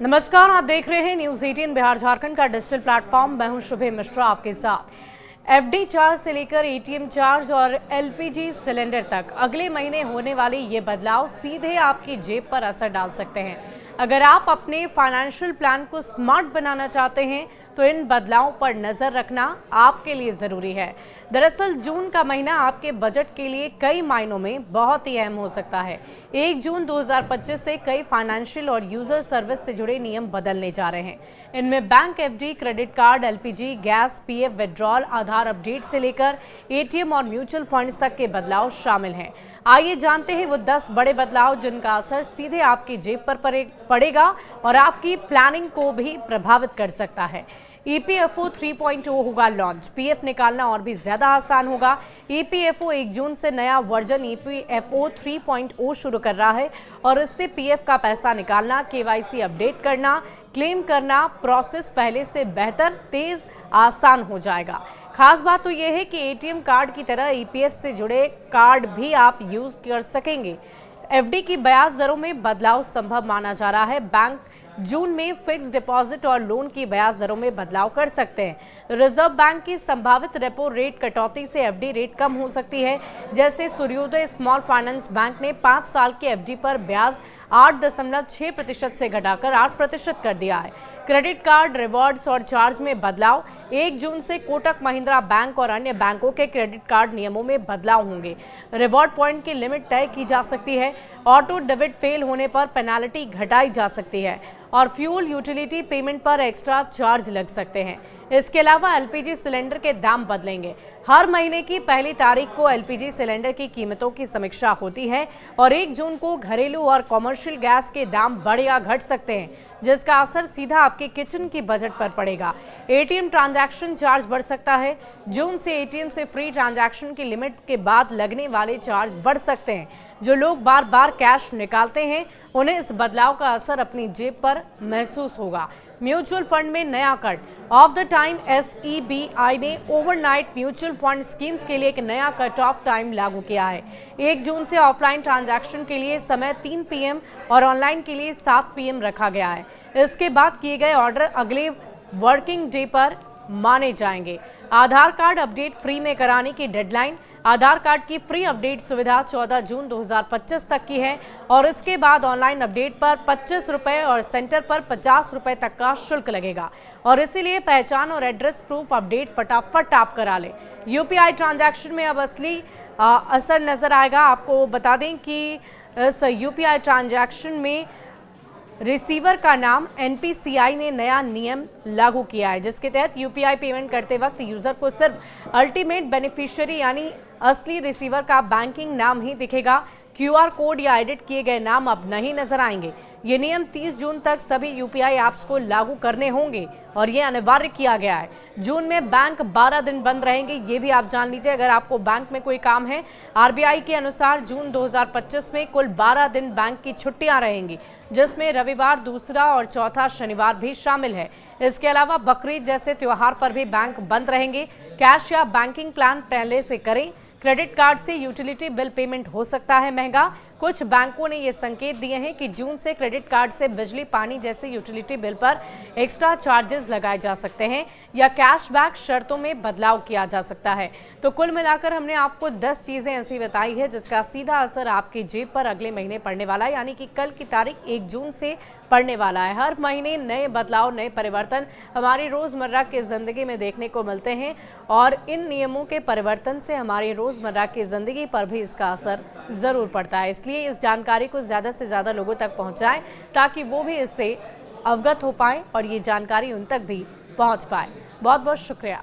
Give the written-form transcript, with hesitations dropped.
नमस्कार, आप देख रहे हैं न्यूज 18 बिहार झारखंड का डिजिटल प्लेटफॉर्म। मैं हूं शुभे मिश्रा आपके साथ। एफडी चार्ज से लेकर एटीएम चार्ज और एलपीजी सिलेंडर तक अगले महीने होने वाले ये बदलाव सीधे आपकी जेब पर असर डाल सकते हैं। अगर आप अपने फाइनेंशियल प्लान को स्मार्ट बनाना चाहते हैं तो इन बदलावों पर नजर रखना आपके लिए जरूरी है। दरअसल जून का महीना आपके बजट के लिए कई मायनों में बहुत ही अहम हो सकता है। 1 जून 2025 से कई फाइनेंशियल और यूजर सर्विस से जुड़े नियम बदलने जा रहे हैं। इनमें bank FD, credit card, LPG, gas, PF withdrawal, Aadhaar update से लेकर एटीएम और म्यूचुअल फंड्स तक के बदलाव शामिल हैं। आइए जानते हैं वो 10 बड़े बदलाव जिनका असर सीधे आपकी जेब पर पड़ेगा और आपकी प्लानिंग को भी प्रभावित कर सकता है। ईपीएफओ 3.0 होगा लॉन्च। पीएफ निकालना और भी ज्यादा आसान होगा। ईपीएफओ 1 जून से नया वर्जन ईपीएफओ 3.0 शुरू कर रहा है और इससे पीएफ का पैसा निकालना, केवाईसी अपडेट करना, क्लेम करना प्रोसेस पहले से बेहतर, तेज, आसान हो जाएगा। खास बात तो यह है कि एटीएम कार्ड की तरह ईपीएफ से जुड़े कार्ड भी आप यूज कर सकेंगे। एफडी की ब्याज दरों में बदलाव संभव माना जा रहा है। बैंक जून में फिक्स डिपॉजिट और लोन की ब्याज दरों में बदलाव कर सकते हैं। रिजर्व बैंक की संभावित रेपो रेट कटौती से एफडी रेट कम हो सकती है। जैसे सूर्योदय स्मॉल फाइनेंस बैंक ने 5 साल के एफडी पर ब्याज 8.6% से घटाकर 8% कर दिया है। क्रेडिट कार्ड, रिवॉर्ड्स और चार्ज में बदलाव। 1 जून से कोटक महिंद्रा बैंक और अन्य बैंकों के क्रेडिट कार्ड नियमों में बदलाव होंगे। रिवॉर्ड पॉइंट की लिमिट तय की जा सकती है। ऑटो डेबिट फेल होने पर पेनाल्टी घटाई जा सकती है और फ्यूल यूटिलिटी पेमेंट पर एक्स्ट्रा चार्ज लग सकते हैं। इसके अलावा एलपीजी सिलेंडर के दाम बदलेंगे। हर महीने की पहली तारीख को एलपीजी सिलेंडर की कीमतों की समीक्षा होती है और 1 जून को घरेलू और कॉमर्शियल गैस के दाम बढ़ या घट सकते हैं, जिसका असर सीधा आपके किचन की बजट पर पड़ेगा। एटीएम ट्रांजैक्शन चार्ज बढ़ सकता है। जून से एटीएम से फ्री ट्रांजैक्शन की लिमिट के बाद लगने वाले चार्ज बढ़ सकते हैं। जो लोग बार बार कैश निकालते हैं उन्हें इस बदलाव का असर अपनी जेब पर महसूस होगा। म्यूचुअल फंड में नया cut. Of the time SEBI ने ओवरनाइट म्यूचुअल फंड स्कीम्स के लिए एक नया कट ऑफ टाइम लागू किया है। 1 जून से ऑफलाइन ट्रांजैक्शन के लिए समय 3 पीएम और ऑनलाइन के लिए 7 पीएम रखा गया है। इसके बाद किए गए ऑर्डर अगले वर्किंग डे पर माने जाएंगे। आधार कार्ड अपडेट फ्री में कराने की डेडलाइन। आधार कार्ड की फ्री अपडेट सुविधा 14 जून 2025 तक की है और इसके बाद ऑनलाइन अपडेट पर 25 रुपये और सेंटर पर 50 रुपये तक का शुल्क लगेगा और इसीलिए पहचान और एड्रेस प्रूफ अपडेट फटाफट आप करा लें। यूपीआई ट्रांजैक्शन में अब असली असर नजर आएगा। आपको बता दें कि इस यूपीआई ट्रांजैक्शन में रिसीवर का नाम एनपीसीआई ने नया नियम लागू किया है, जिसके तहत यूपीआई पेमेंट करते वक्त यूजर को सिर्फ अल्टीमेट बेनिफिशियरी यानी असली रिसीवर का बैंकिंग नाम ही दिखेगा। क्यूआर कोड या एडिट किए गए नाम अब नहीं नजर आएंगे। ये नियम 30 जून तक सभी यूपीआई ऐप्स को लागू करने होंगे और ये अनिवार्य किया गया है। जून में बैंक 12 दिन बंद रहेंगे, ये भी आप जान लीजिए अगर आपको बैंक में कोई काम है। आरबीआई के अनुसार जून 2025 में कुल 12 दिन बैंक की छुट्टियां रहेंगी, जिसमें रविवार, दूसरा और चौथा शनिवार भी शामिल है। इसके अलावा बकरीद जैसे त्योहार पर भी बैंक बंद रहेंगे। कैश या बैंकिंग प्लान पहले से करें। क्रेडिट कार्ड से यूटिलिटी बिल पेमेंट हो सकता है महंगा। कुछ बैंकों ने ये संकेत दिए हैं कि जून से क्रेडिट कार्ड से बिजली, पानी जैसे यूटिलिटी बिल पर एक्स्ट्रा चार्जेस लगाए जा सकते हैं या कैशबैक शर्तों में बदलाव किया जा सकता है। तो कुल मिलाकर हमने आपको 10 चीजें ऐसी बताई है जिसका सीधा असर आपकी जेब पर अगले महीने पड़ने वाला है, यानी कि कल की तारीख 1 जून से पड़ने वाला है। हर महीने नए बदलाव, नए परिवर्तन हमारी रोजमर्रा की जिंदगी में देखने को मिलते हैं और इन नियमों के परिवर्तन से हमारी रोजमर्रा की जिंदगी पर भी इसका असर जरूर पड़ता है। इसलिए इस जानकारी को ज्यादा से ज्यादा लोगों तक पहुंचाएं ताकि वो भी इससे अवगत हो पाएं और ये जानकारी उन तक भी पहुंच पाए। बहुत बहुत शुक्रिया।